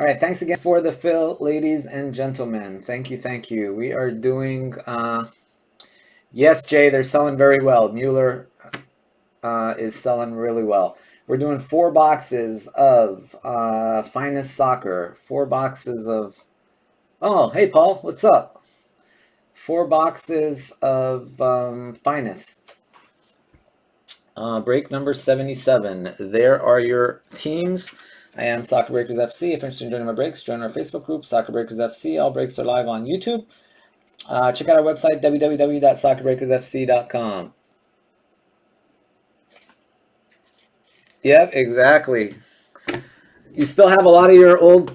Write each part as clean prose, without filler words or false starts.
All right, thanks again for the fill, ladies and gentlemen. Thank you, thank you. We are doing, yes, Jay, they're selling very well. Mueller is selling really well. We're doing 4 boxes of Finest Soccer. 4 boxes of, oh, hey, Paul, what's up? 4 boxes of Finest. Break number 77. There are your teams. I am Soccer Breakers FC. If you're interested in joining my breaks, join our Facebook group, Soccer Breakers FC. All breaks are live on YouTube. Check out our website, www.soccerbreakersfc.com. Yep, exactly. You still have a lot of your old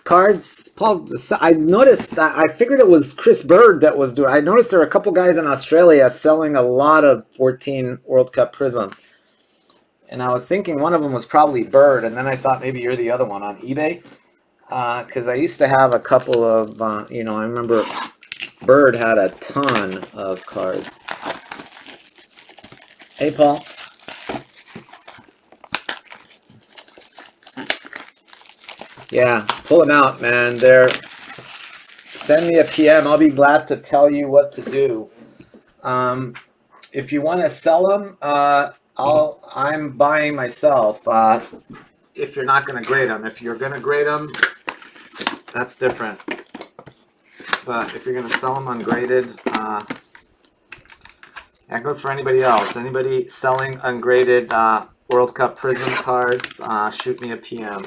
cards, Paul. I noticed. I figured it was Chris Bird that was doing. I noticed there were a couple guys in Australia selling a lot of 14 World Cup Prism. And I was thinking one of them was probably Bird, and then I thought maybe you're the other one on eBay. Because I used to have a couple of, I remember Bird had a ton of cards. Hey, Paul. Yeah, pull them out, man. Send me a PM. I'll be glad to tell you what to do. If you want to sell them, I'm buying myself. If you're not going to grade them, if you're going to grade them, that's different. But if you're going to sell them ungraded, that goes for anybody else. Anybody selling ungraded World Cup Prism cards, shoot me a PM.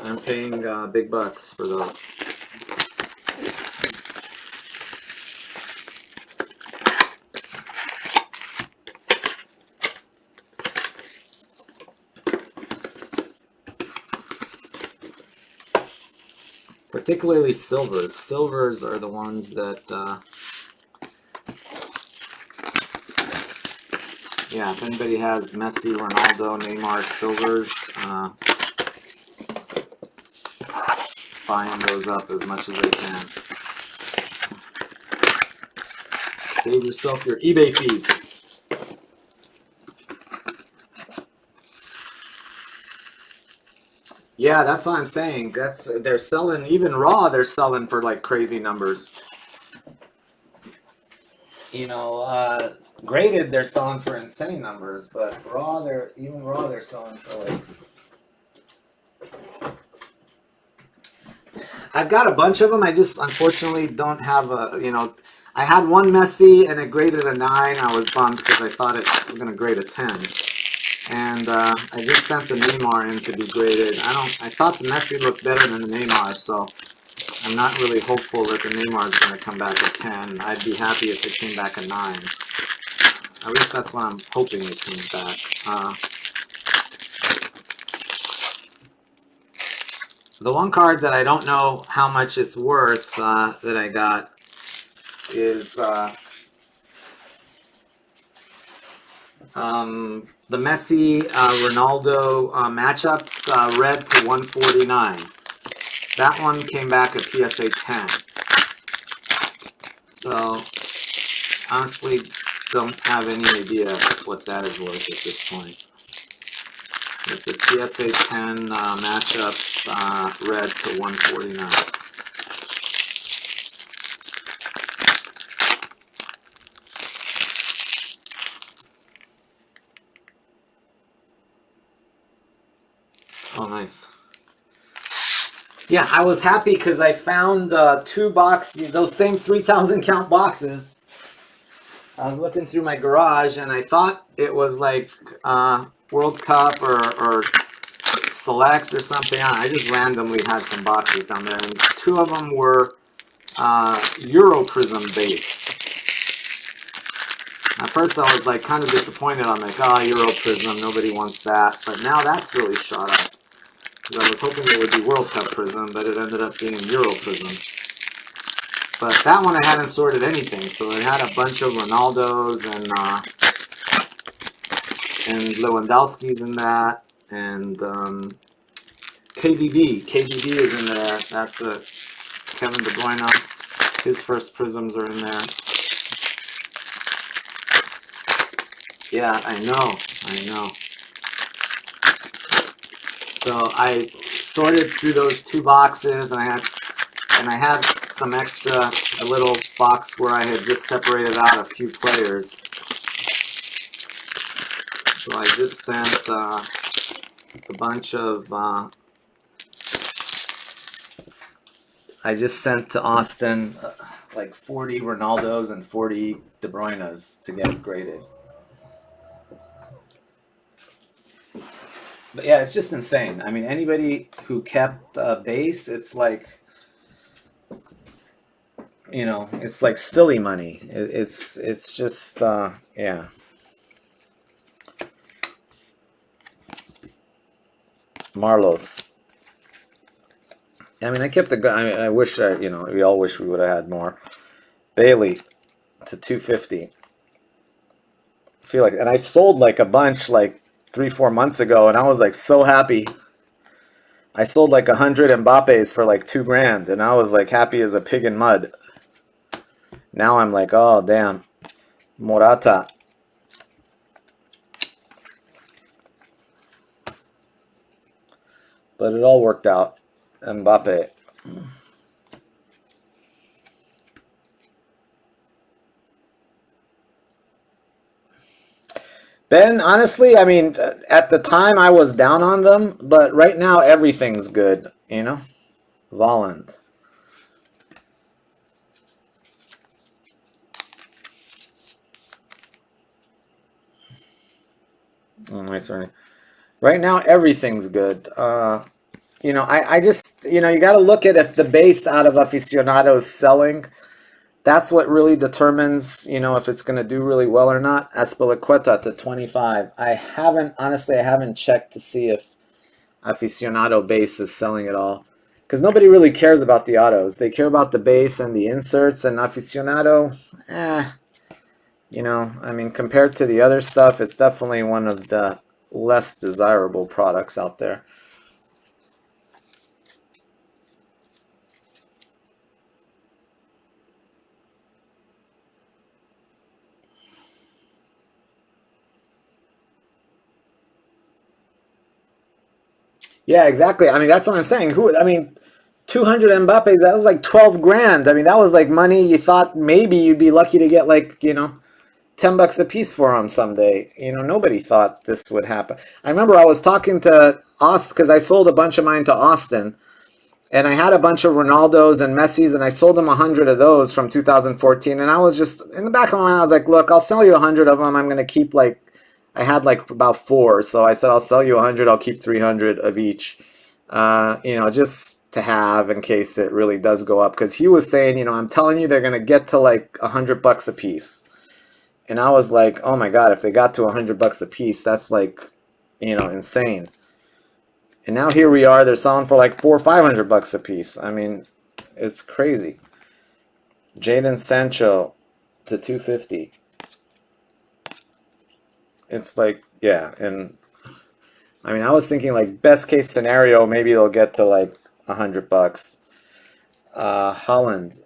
I'm paying big bucks for those. Particularly silvers. Silvers are the ones that, yeah, if anybody has Messi, Ronaldo, Neymar silvers, buying those up as much as I can. Save yourself your eBay fees. Yeah, that's what I'm saying. They're selling, even raw, they're selling for like crazy numbers. Graded they're selling for insane numbers, but raw they're selling for like. I've got a bunch of them. I just unfortunately don't have I had one Messi and it graded a 9. I was bummed because I thought it was going to grade a 10. And I just sent the Neymar in to be graded. I thought the Messi looked better than the Neymar, so I'm not really hopeful that the Neymar is going to come back a 10. I'd be happy if it came back a 9. At least that's what I'm hoping it comes back. The one card that I don't know how much it's worth that I got is the Messi Ronaldo matchups, red to 149. That one came back a PSA 10. So honestly, don't have any idea what that is worth at this point. It's a PSA 10 matchups, red to 149. Oh, nice. Yeah, I was happy because I found 2 boxes, those same 3,000 count boxes. I was looking through my garage and I thought it was like World Cup or Select or something. I just randomly had some boxes down there, and 2 of them were Euro Prism base. At first I was like kind of disappointed. I'm like, oh, Euro Prism, nobody wants that. But now that's really shot up. Because I was hoping it would be World Cup Prism, but it ended up being Euro Prism. But that one I hadn't sorted anything, so it had a bunch of Ronaldos and Lewandowski's in that, and KDB. KDB is in there. That's a Kevin De Bruyne. His first prisms are in there. Yeah, I know. So I sorted through those two boxes, and I had some extra, a little box where I had just separated out a few players. So I just sent a bunch of. I just sent to Austin like 40 Ronaldos and 40 De Bruynes to get graded. But yeah, it's just insane. I mean, anybody who kept base, it's like, it's like silly money. It's just yeah. Marlos. I mean, I kept the gun. I mean, I wish we all wish we would have had more. Bailey to 250. I feel like, and I sold like a bunch like 3-4 months ago, and I was like so happy. I sold like 100 Mbappes for like $2,000, and I was like happy as a pig in mud. Now I'm like, oh damn, Morata. But it all worked out. Mbappe. Ben, honestly, I mean, at the time I was down on them, but right now everything's good, Volland. Oh, nice, Ernie. Right now everything's good. I just, you got to look at if the base out of aficionado is selling. That's what really determines, if it's going to do really well or not. Aspilicueta to 25. I haven't checked to see if aficionado base is selling at all. Because nobody really cares about the autos. They care about the base and the inserts, and aficionado, I mean, compared to the other stuff, it's definitely one of the less desirable products out there. Yeah, exactly. I mean, that's what I'm saying. 200 Mbappe, that was like 12 grand. I mean, that was like money you thought maybe you'd be lucky to get like, $10 a piece for them someday. Nobody thought this would happen. I remember I was talking to Austin because I sold a bunch of mine to Austin, and I had a bunch of Ronaldos and Messis, and I sold him 100 of those from 2014. And I was just in the back of my mind, I was like, look, I'll sell you 100 of them. I'm going to keep like, I had like about four. So I said, I'll sell you 100. I'll keep 300 of each, just to have in case it really does go up. Because he was saying, I'm telling you, they're going to get to like $100 a piece. And I was like, oh my God, if they got to $100 a piece, that's like, insane. And now here we are, they're selling for like $400-500 a piece. I mean, it's crazy. Jadon Sancho to 250. It's like, yeah, and I mean, I was thinking like best case scenario, maybe they'll get to like $100. Holland.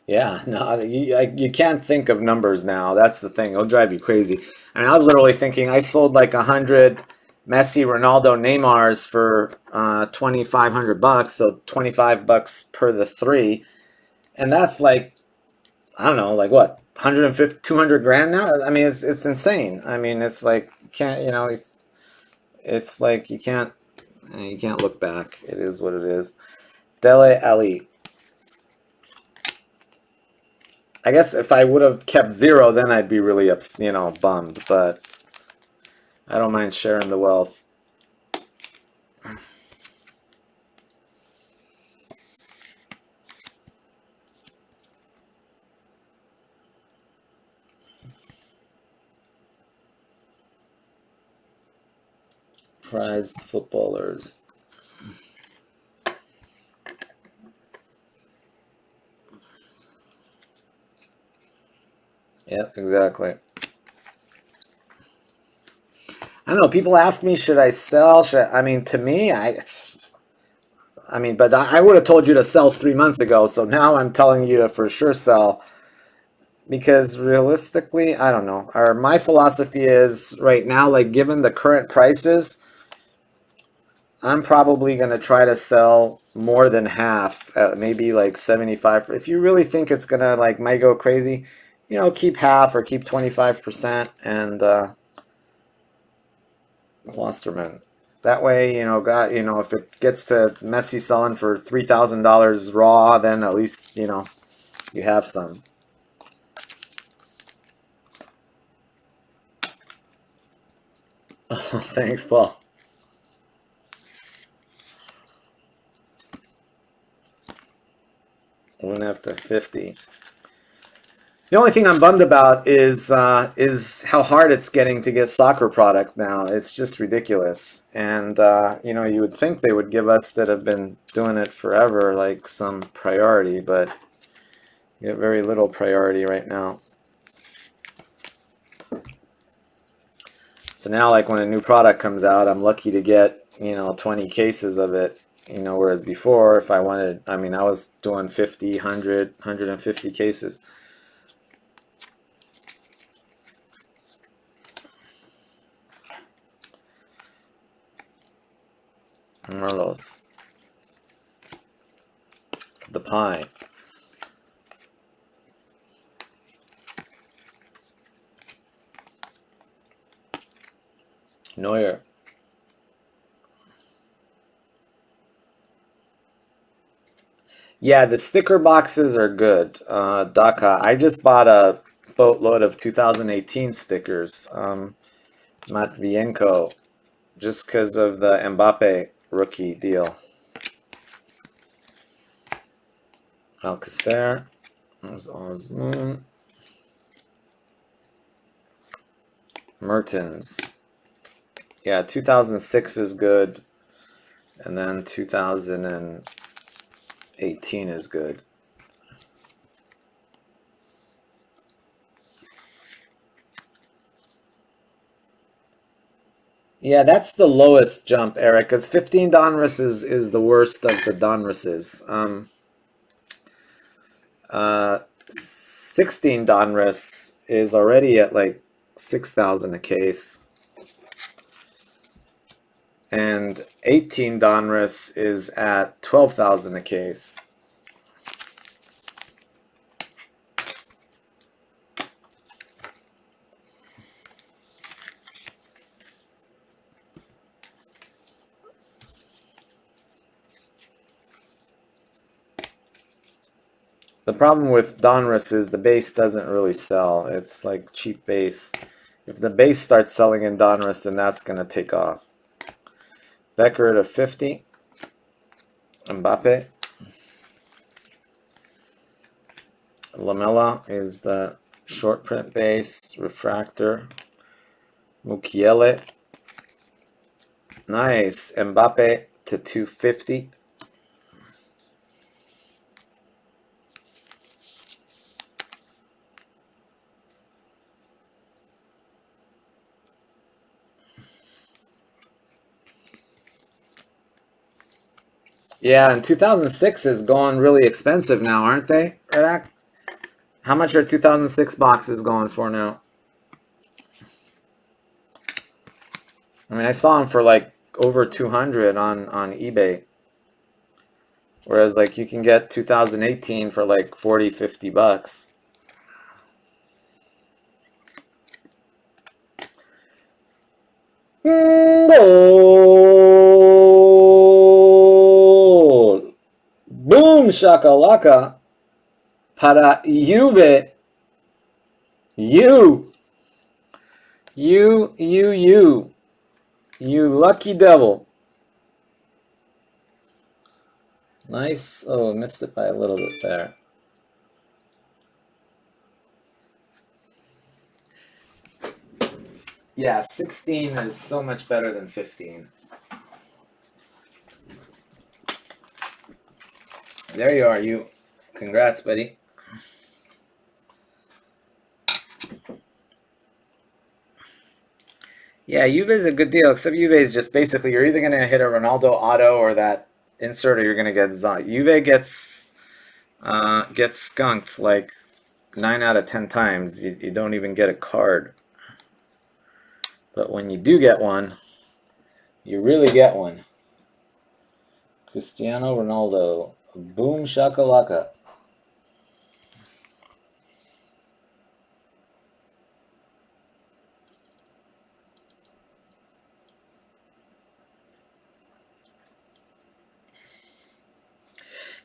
Yeah, no, you can't think of numbers now. That's the thing. It'll drive you crazy. I mean, I was literally thinking I sold like 100 Messi, Ronaldo, Neymars for $2,500, so $25 per the three, and that's like I don't know, like what 150, 200 grand now. I mean, it's insane. I mean, it's like you can't, it's like you can't look back. It is what it is. Dele Ali. I guess if I would have kept zero, then I'd be really bummed. But I don't mind sharing the wealth. Prized footballers. Yep, exactly. I don't know. People ask me, should I sell? I mean, to me, I mean, but I would have told you to sell 3 months ago. So now I'm telling you to for sure sell because realistically, I don't know. Or my philosophy is right now, like given the current prices, I'm probably going to try to sell more than half, maybe like 75. If you really think it's going to like might go crazy, keep half or keep 25% and Klosterman. That way, if it gets to Messi selling for $3,000 raw, then at least, you have some. Oh, thanks, Paul. One after 50. The only thing I'm bummed about is how hard it's getting to get soccer product now. It's just ridiculous. And you would think they would give us that have been doing it forever like some priority, but you get very little priority right now. So now, like when a new product comes out, I'm lucky to get 20 cases of it. Whereas before, if I wanted, I mean, I was doing 50, 100, 150 cases. Merlos. The pie. Neuer. Yeah, the sticker boxes are good. Daka. I just bought a boatload of 2018 stickers. Matvienko, just because of the Mbappe rookie deal. Alcacer. There's Osmoon. Mertens. Yeah, 2006 is good. And then 2018 is good. Yeah, that's the lowest jump, Eric, because 15 Donruss is the worst of the Donrusses. 16 Donruss is already at like 6,000 a case. And 18 Donruss is at 12,000 a case. The problem with Donruss is the base doesn't really sell. It's like cheap base. If the base starts selling in Donruss, then that's going to take off. Becker to 50. Mbappe. Lamella is the short print base. Refractor. Mukiele. Nice. Mbappe to 250. Yeah, and 2006 is going really expensive now, aren't they, Redak? How much are 2006 boxes going for now? I mean, I saw them for like over 200 on eBay. Whereas like you can get 2018 for like 40, 50 bucks. Goal! Boom shakalaka para Juve. You lucky devil. Nice. Oh, missed it by a little bit there. Yeah, 16 is so much better than 15. There you are, you. Congrats, buddy. Yeah, Juve is a good deal, except Juve is just basically you're either going to hit a Ronaldo auto or that insert, or you're going to get Juve gets skunked like 9 out of 10 times. You don't even get a card, but when you do get one, you really get one. Cristiano Ronaldo, boom shakalaka.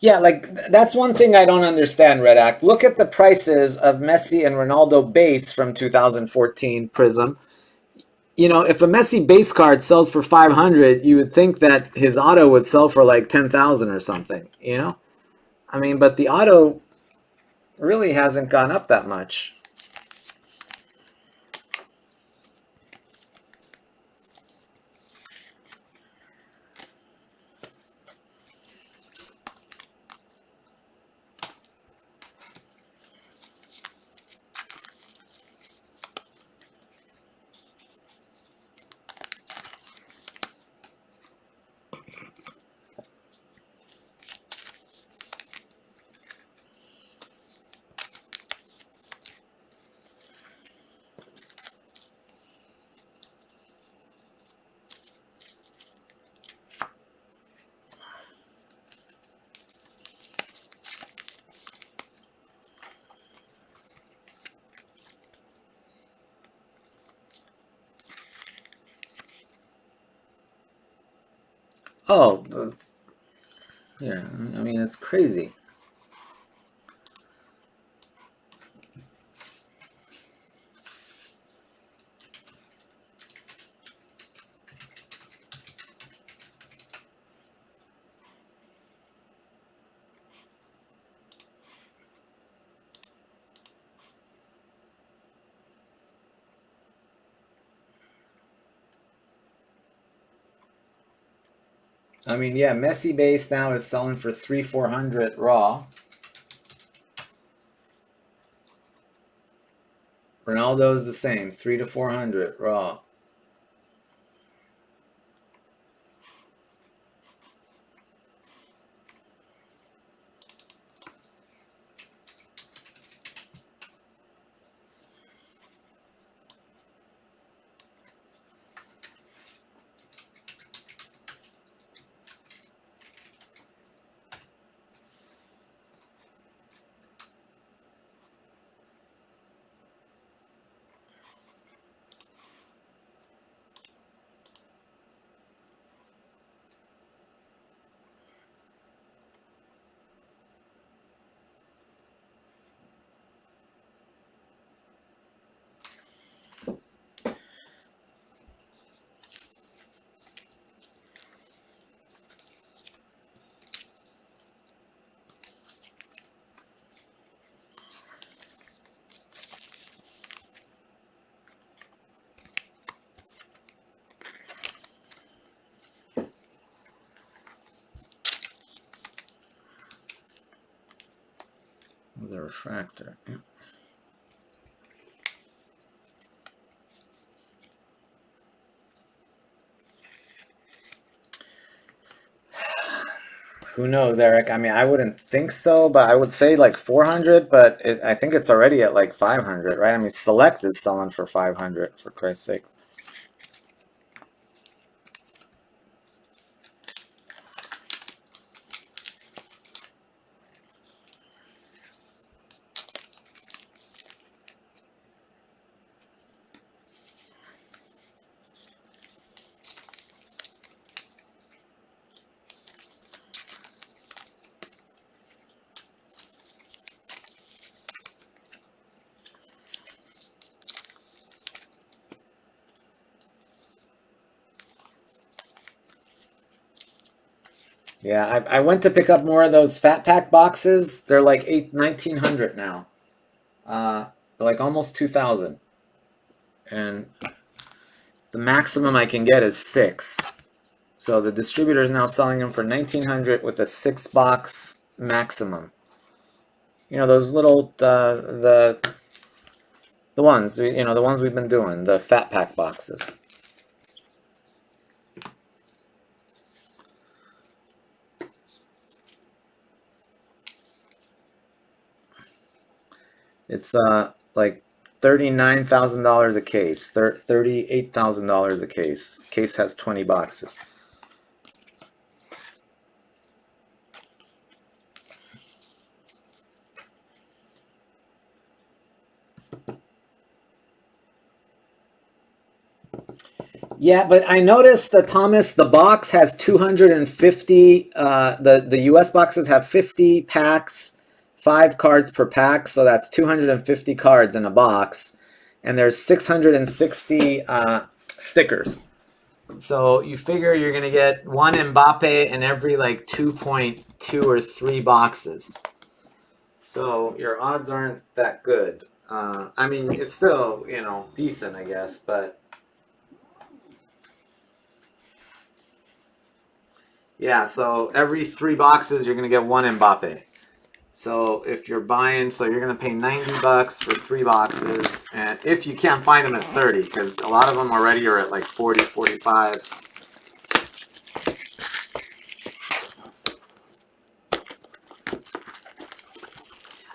Yeah, like that's one thing I don't understand, Redac. Look at the prices of Messi and Ronaldo base from 2014 Prism. You know, if a Messi base card sells for 500, you would think that his auto would sell for like 10,000 or something, you know? I mean, but the auto really hasn't gone up that much. Oh, yeah, I mean, it's crazy. I mean, yeah, Messi base now is selling for 3,400 raw. Ronaldo's the same, 3 to 400 raw. The refractor. Yeah. Who knows, Eric? I mean, I wouldn't think so, but I would say like 400, but I think it's already at like 500, right? I mean, Select is selling for 500, for Christ's sake. Yeah, I went to pick up more of those fat pack boxes. They're like 1,900 now. They're like almost 2,000. And the maximum I can get is 6. So the distributor is now selling them for 1,900 with a 6 box maximum. You know, those little, the ones, you know, the ones we've been doing, the fat pack boxes. It's like $39,000 a case, $38,000 a case. Case has 20 boxes. Yeah, but I noticed that Thomas, the box has 250. The US boxes have 50 packs, 5 cards per pack, so that's 250 cards in a box, and there's 660 stickers. So you figure you're gonna get one Mbappe in every like 2.2 or 3 boxes. So your odds aren't that good. I mean, it's still decent, I guess, but. Yeah, so every 3 boxes you're gonna get one Mbappe. So if you're buying, so you're gonna pay $90 for 3 boxes, and if you can't find them at 30, because a lot of them already are at like 40, 45.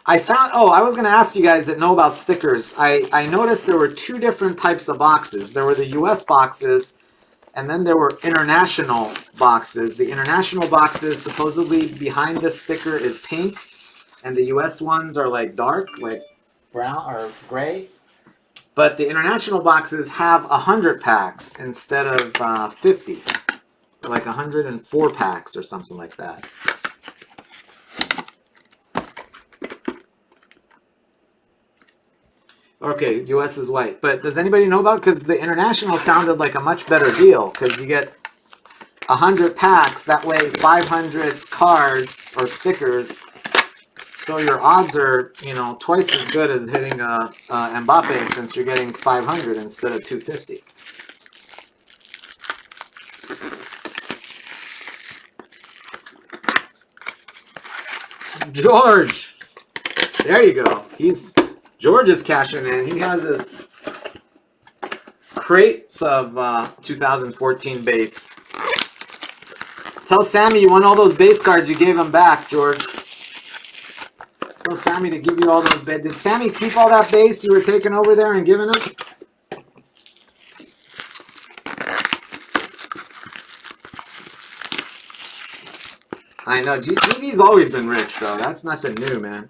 I was gonna ask you guys that know about stickers. I noticed there were 2 different types of boxes. There were the US boxes, and then there were international boxes. The international boxes, supposedly behind this sticker is pink, and the US ones are like dark, like brown or gray. But the international boxes have 100 packs instead of 50, like 104 packs or something like that. Okay, US is white. But does anybody know about it? Because the international sounded like a much better deal, because you get 100 packs, that way 500 cards or stickers. So your odds are, twice as good as hitting Mbappe, since you're getting 500 instead of 250. George! There you go. George is cashing in. He has his crates of 2014 base. Tell Sammy you won all those base cards you gave him back, George. Tell Sammy to give you all those base. Did Sammy keep all that base you were taking over there and giving him? I know. GB's always been rich, though. That's nothing new, man.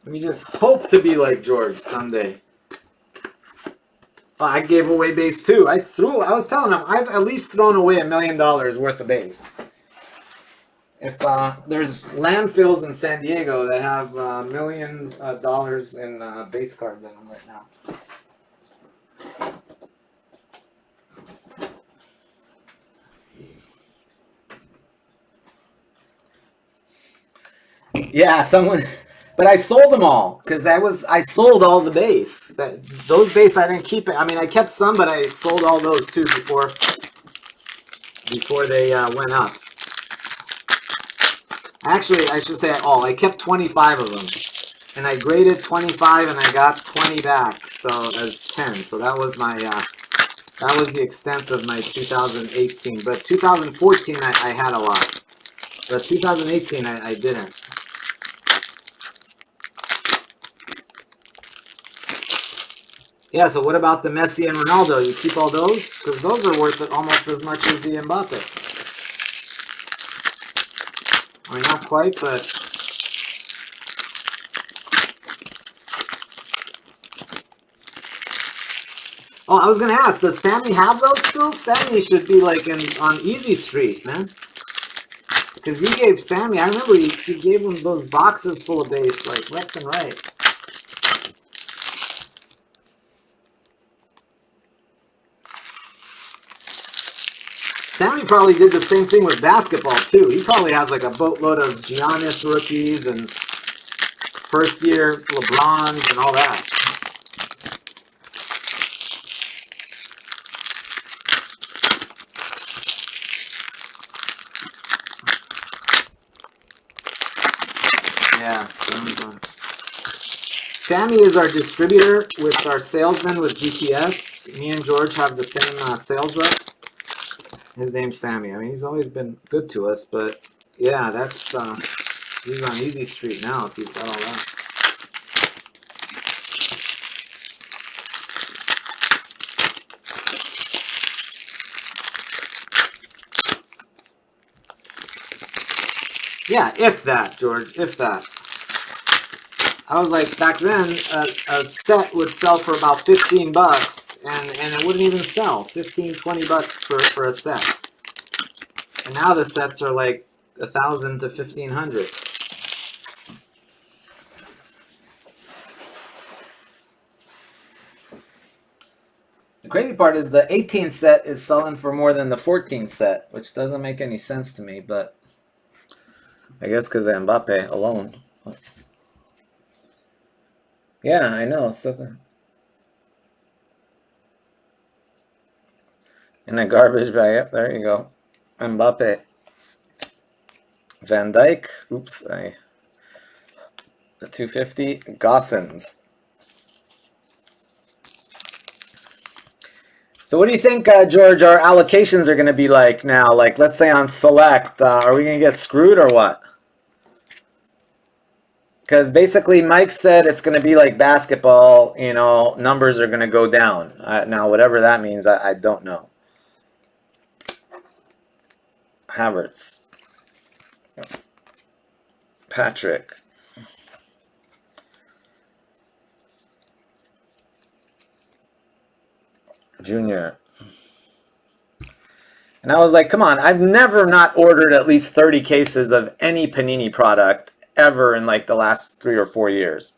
We just hope to be like George someday. Oh, I gave away base too. I was telling him I've at least thrown away $1 million worth of base. If there's landfills in San Diego that have $1 million in base cards in them right now. Yeah, but I sold them all because I sold all the base. Those base I didn't keep it. I mean, I kept some, but I sold all those too before they went up. Actually, I should say all. I kept 25 of them, and I graded 25, and I got 20 back, so as 10. So that was the extent of my 2018. But 2014, I had a lot. But 2018, I didn't. Yeah, so what about the Messi and Ronaldo? You keep all those? Because those are worth almost as much as the Mbappe. I mean, not quite, but... Oh, I was going to ask, does Sammy have those still? Sammy should be like on Easy Street, man. Because you gave Sammy, I remember you gave him those boxes full of base, like left and right. Sammy probably did the same thing with basketball, too. He probably has like a boatload of Giannis rookies and first-year LeBrons and all that. Yeah. Sammy is our distributor with our salesman with GPS. Me and George have the same sales rep. His name's Sammy. I mean, he's always been good to us, but yeah, that's He's on easy street now if he's got all that. Yeah, if that, George, if that. I was like, back then, a set would sell for about 15 bucks, and it wouldn't even sell. 15, 20 bucks for a set. And now the sets are like 1,000 to 1,500. The crazy part is the 18 set is selling for more than the 14 set, which doesn't make any sense to me, but I guess because of Mbappe alone. Yeah, I know. So in a garbage bag, yep, there you go. Mbappe. Van Dyke. Oops, the 250. Gossens. So what do you think, George, our allocations are going to be like now? Like, let's say on Select, are we going to get screwed or what? Because basically Mike said it's going to be like basketball, numbers are going to go down. Now, whatever that means, I don't know. Havertz. Patrick. Junior. And I was like, come on, I've never not ordered at least 30 cases of any Panini product ever in like the last 3 or 4 years.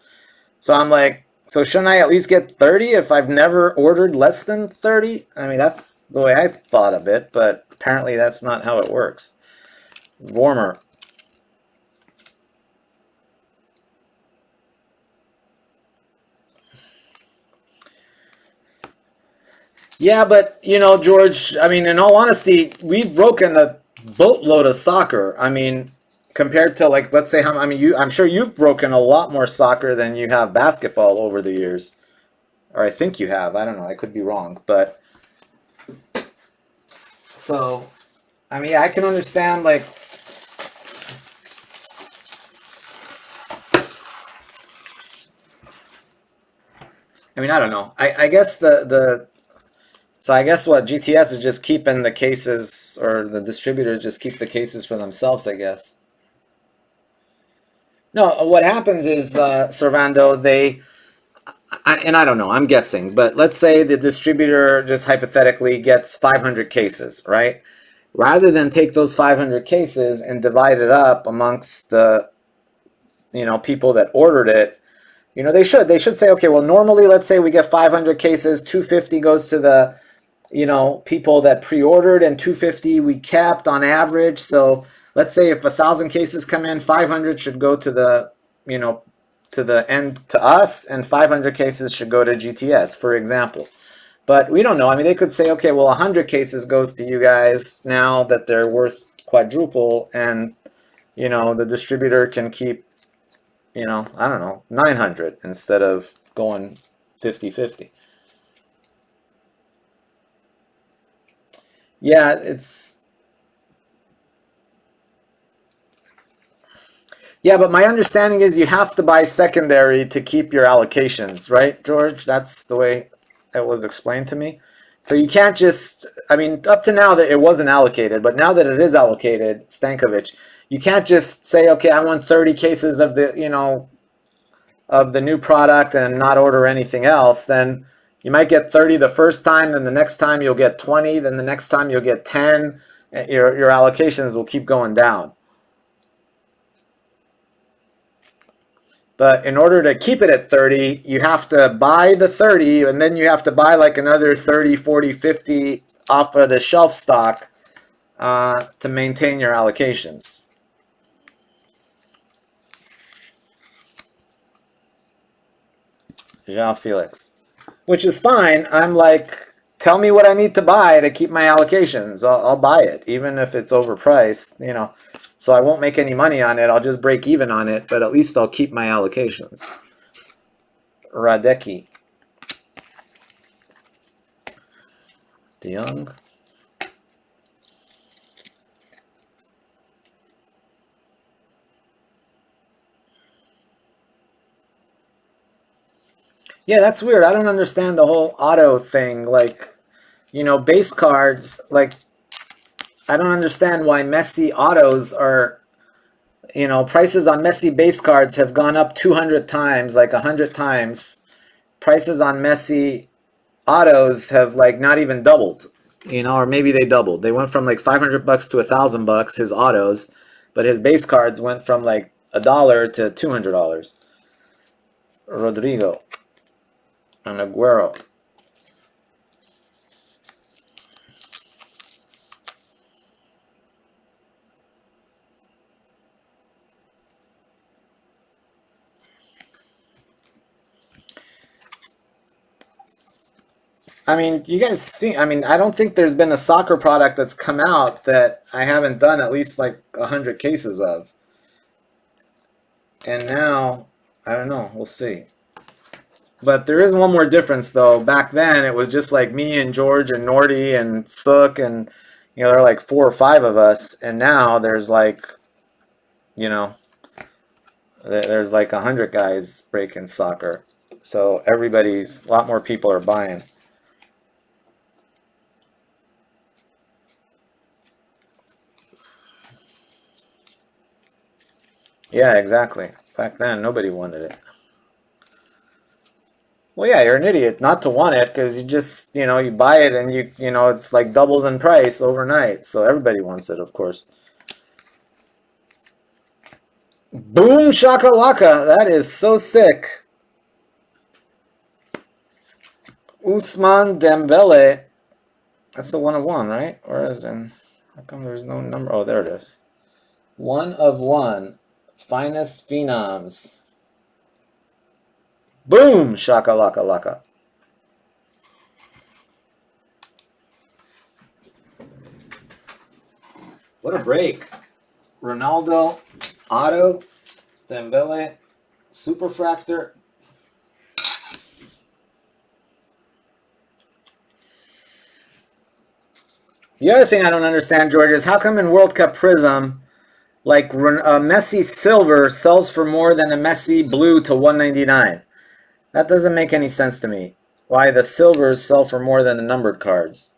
So I'm like, so shouldn't I at least get 30 if I've never ordered less than 30? I mean, that's the way I thought of it, but apparently that's not how it works. Warmer. Yeah, but George, I mean, in all honesty, we've broken a boatload of soccer. I mean, compared to like, let's say I'm sure you've broken a lot more soccer than you have basketball over the years. Or I think you have. I don't know. I could be wrong, but so I mean, I can understand like I don't know. I guess so I guess what GTS is just keeping the cases, or the distributors just keep the cases for themselves, I guess. No, what happens is, Servando, and I don't know, I'm guessing, but let's say the distributor just hypothetically gets 500 cases, right? Rather than take those 500 cases and divide it up amongst the, people that ordered it, they should say, okay, well, normally, let's say we get 500 cases, 250 goes to the, people that pre-ordered, and 250 we capped on average. So let's say if 1,000 cases come in, 500 should go to the, to the end to us, and 500 cases should go to GTS, for example. But we don't know. I mean, they could say, okay, well, 100 cases goes to you guys now that they're worth quadruple, and the distributor can keep, I don't know, 900 instead of going 50-50. Yeah, but my understanding is you have to buy secondary to keep your allocations, right, George? That's the way it was explained to me. So you can't just, I mean, up to now that it wasn't allocated, but now that it is allocated, Stankovic, you can't just say, okay, I want 30 cases of the, of the new product and not order anything else. Then you might get 30 the first time, then the next time you'll get 20, then the next time you'll get 10. Your allocations will keep going down. But in order to keep it at 30, you have to buy the 30, and then you have to buy like another 30, 40, 50 off of the shelf stock to maintain your allocations. Jean Felix. Which is fine. I'm like, tell me what I need to buy to keep my allocations. I'll buy it, even if it's overpriced, So I won't make any money on it. I'll just break even on it, but at least I'll keep my allocations. Radecki. De Jong. Yeah, that's weird. I don't understand the whole auto thing. Like, base cards, like, I don't understand why Messi autos are, prices on Messi base cards have gone up 200 times, like 100 times. Prices on Messi autos have like not even doubled, or maybe they doubled. They went from like $500 to $1,000, his autos, but his base cards went from like $1 to $200. Rodrigo and Aguero. I mean, you guys see, I mean, I don't think there's been a soccer product that's come out that I haven't done at least like 100 cases of. And now, I don't know, we'll see. But there is one more difference though. Back then, it was just like me and George and Nordy and Sook, and there are like 4 or 5 of us. And now there's like, you know, there's like 100 guys breaking soccer. So a lot more people are buying. Yeah, exactly. Back then, nobody wanted it. Well, yeah, you're an idiot not to want it because you just, you buy it and it's like doubles in price overnight. So everybody wants it, of course. Boom shakalaka. That is so sick. Usman Dembele. That's the 1 of 1, right? Where is it? How come there's no number? Oh, there it is. 1 of 1. Finest phenoms. Boom shakalaka laka. What a break. Ronaldo, Otto, Dembele, Superfractor. The other thing I don't understand, George, is how come in World Cup Prism, like a Messi silver sells for more than a Messi blue to 199? That doesn't make any sense to me. Why the silvers sell for more than the numbered cards?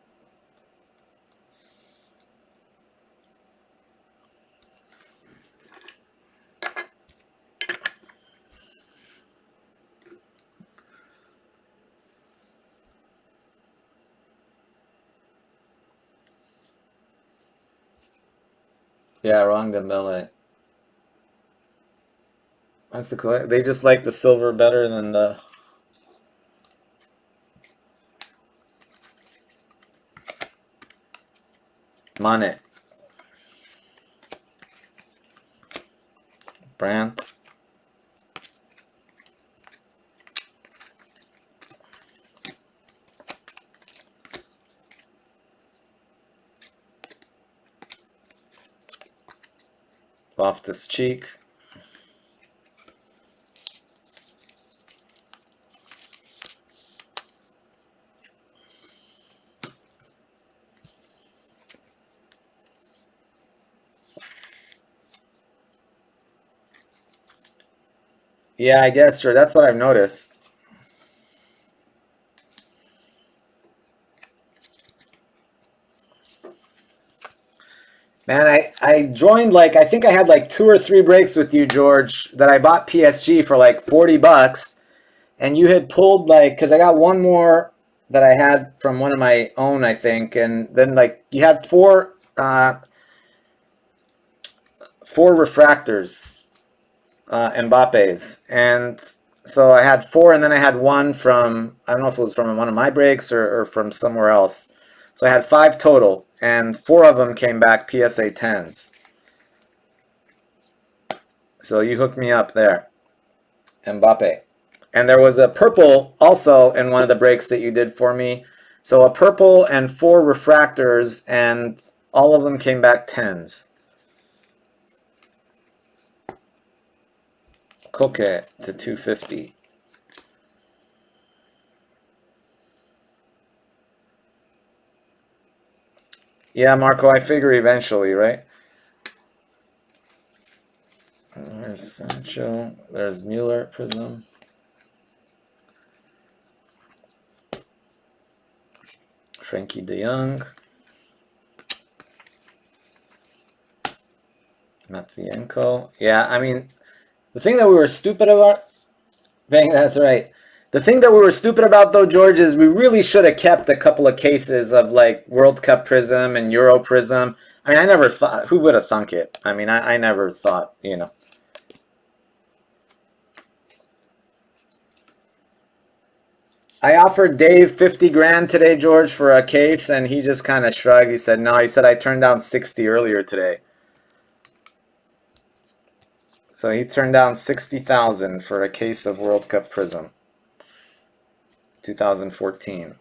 Yeah, wrong Dembele. That's the they just like the silver better than the Mane. Brandt. Loftus Cheek. Yeah, I guess, sure. That's what I've noticed. Man, I joined like, I think I had like 2 or 3 breaks with you, George, that I bought PSG for like $40. And you had pulled like, because I got one more that I had from one of my own, I think. And then like you had four refractors, Mbappe's. And so I had 4, and then I had one from, I don't know if it was from one of my breaks or from somewhere else. So I had 5 total, and 4 of them came back PSA 10s. So you hooked me up there, Mbappe. And there was a purple also in one of the breaks that you did for me. So a purple and 4 refractors, and all of them came back 10s. Koke to 250. Yeah, Marco, I figure eventually, right? There's Sancho. There's Mueller, Prism. Frankie de Jong. Matvienko. Yeah, I mean, the thing that we were stupid about, bang, that's right. The thing that we were stupid about, though, George, is we really should have kept a couple of cases of like World Cup Prism and Euro Prism. I mean, I never thought, who would have thunk it? I mean, I never thought, you know. I offered Dave 50 grand today, George, for a case, and he just kind of shrugged. He said, no, he said, I turned down 60 earlier today. So he turned down 60,000 for a case of World Cup Prism, 2014.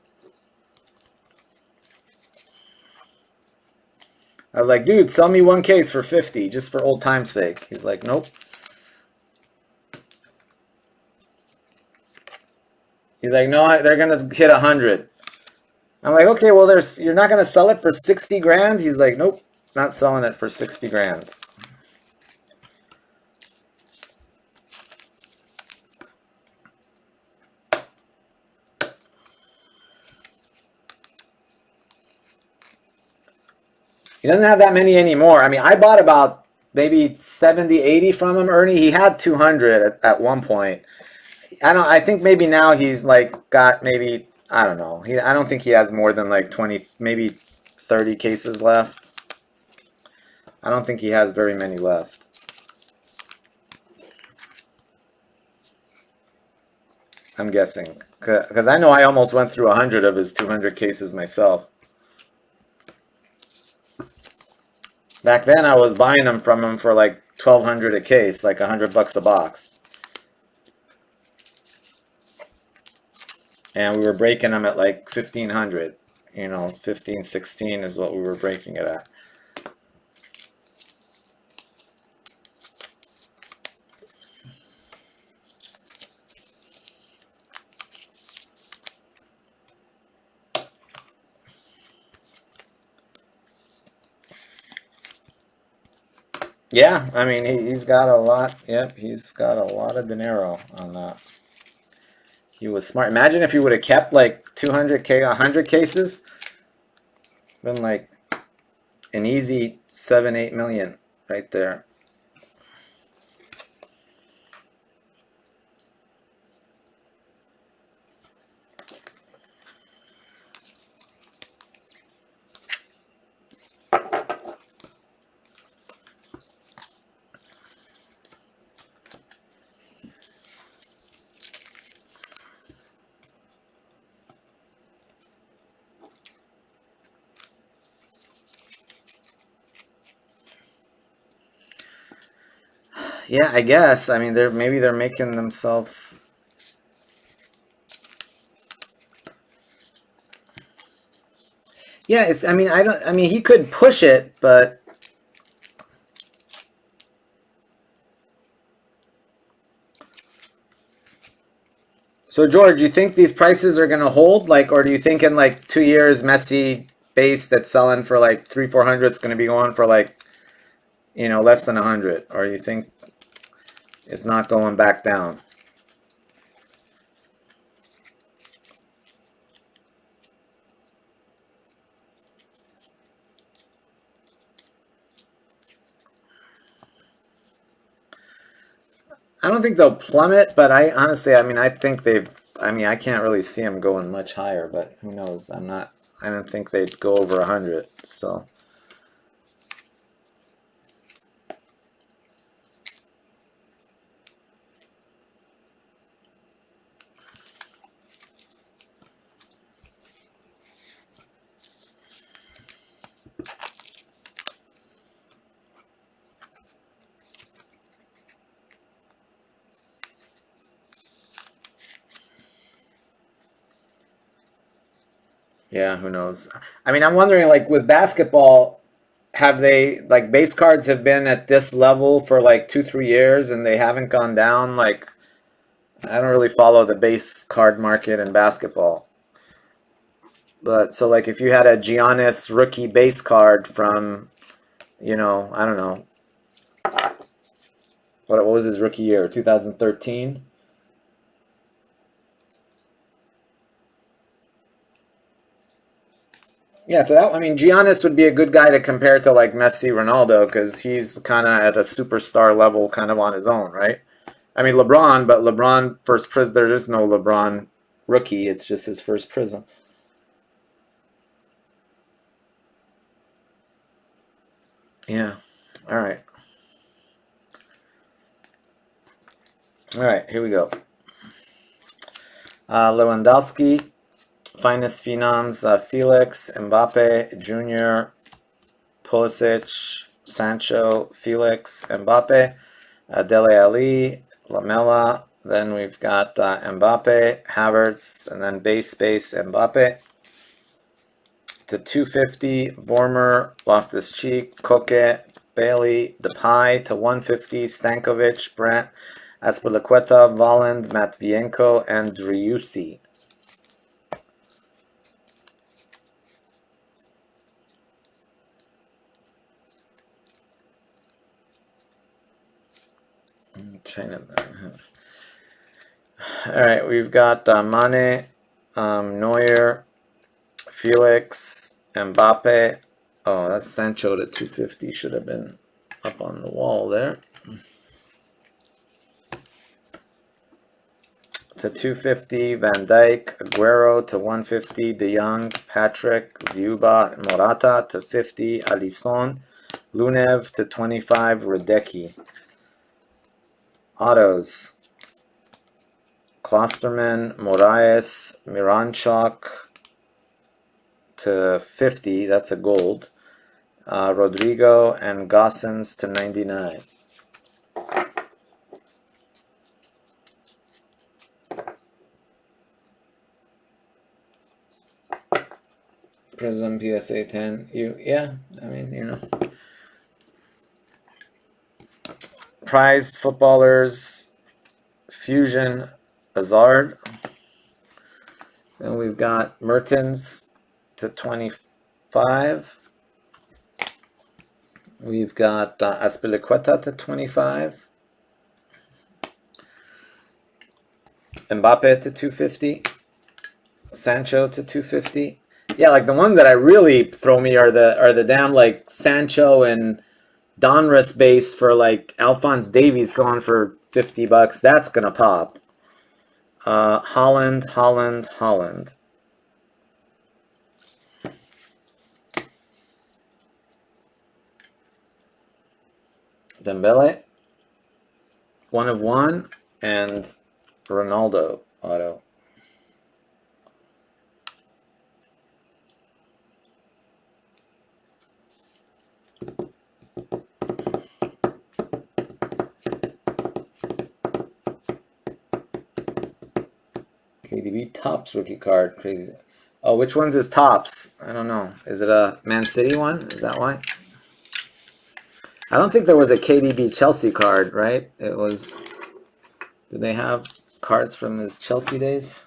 I was like, dude, sell me one case for 50, just for old time's sake. He's like, nope. He's like, no, they're gonna hit 100. I'm like, okay, well, you're not gonna sell it for 60 grand? He's like, nope, not selling it for 60 grand. He doesn't have that many anymore. I mean, I bought about maybe 70, 80 from him, Ernie. He had 200 at one point. I think maybe now he's like got maybe, I don't know. I don't think he has more than like 20, maybe 30 cases left. I don't think he has very many left. I'm guessing. Because I know I almost went through 100 of his 200 cases myself. Back then I was buying them from him for like 1,200 a case, like $100 a box. And we were breaking them at like 1,500. You know, 15, 16 is what we were breaking it at. Yeah, I mean, he's got a lot. Yep, he's got a lot of dinero on that. He was smart. Imagine if he would have kept like 200K, 100 cases. Been like an easy 7, 8 million right there. Yeah, I guess. I mean, maybe they're making themselves. Yeah, I mean, I don't. I mean, he could push it, but so George, do you think these prices are gonna hold? Like, or do you think in like 2 years, Messi base that's selling for like 300, 400 is gonna be going for like, less than 100? Or you think it's not going back down? I don't think they'll plummet, but I honestly, I mean, I think they've. I mean, I can't really see them going much higher, but who knows? I'm not. I don't think they'd go over 100. So. Yeah, who knows? I mean, I'm wondering, like, with basketball, have they, like, base cards have been at this level for like 2, 3 years and they haven't gone down? Like, I don't really follow the base card market in basketball. But so, like, if you had a Giannis rookie base card from, I don't know, what was his rookie year? 2013? Yeah, so that, I mean, Giannis would be a good guy to compare to like Messi, Ronaldo, because he's kind of at a superstar level, kind of on his own, right? I mean, LeBron, but LeBron first prism. There is no LeBron rookie. It's just his first prism. Yeah. All right. All right. Here we go. Lewandowski, finest phenoms: Felix, Mbappe, Junior, Pulisic, Sancho, Felix, Mbappe, Dele Alli, Lamela. Then we've got Mbappe, Havertz, and then base Mbappe. To 250, Vormer, Loftus-Cheek, Koke, Bailey, Depay. To 150, Stankovic, Brandt, Azpilicueta, Volland, Matvienko, and Driussi. China. All right, we've got Mane, Neuer, Felix, Mbappe. Oh, that's Sancho to 250. Should have been up on the wall there. To 250, Van Dijk, Aguero. To 150, De Jong, Patrick, Ziuba, Morata. To 50, Alisson, Lunev. To 25, Radecki. Autos: Klosterman, Moraes, Miranchuk. To 50, that's a gold. Rodrigo and Gossens to 99. Prism PSA 10. Yeah, I mean, you know. Prized footballers: Fusion, Hazard. Then we've got Mertens to 25. We've got Azpilicueta to 25. Mbappe to 250. Sancho to 250. Yeah, like the ones that I really throw me are the damn like Sancho and Donruss base for like Alphonse Davies going for $50. That's gonna pop. Holland. Dembele, 1/1, and Ronaldo auto. KDB Topps rookie card. Crazy. Oh, which one's his Topps? I don't know. Is it a Man City one? Is that why? I don't think there was a KDB Chelsea card, right? It was. Did they have cards from his Chelsea days?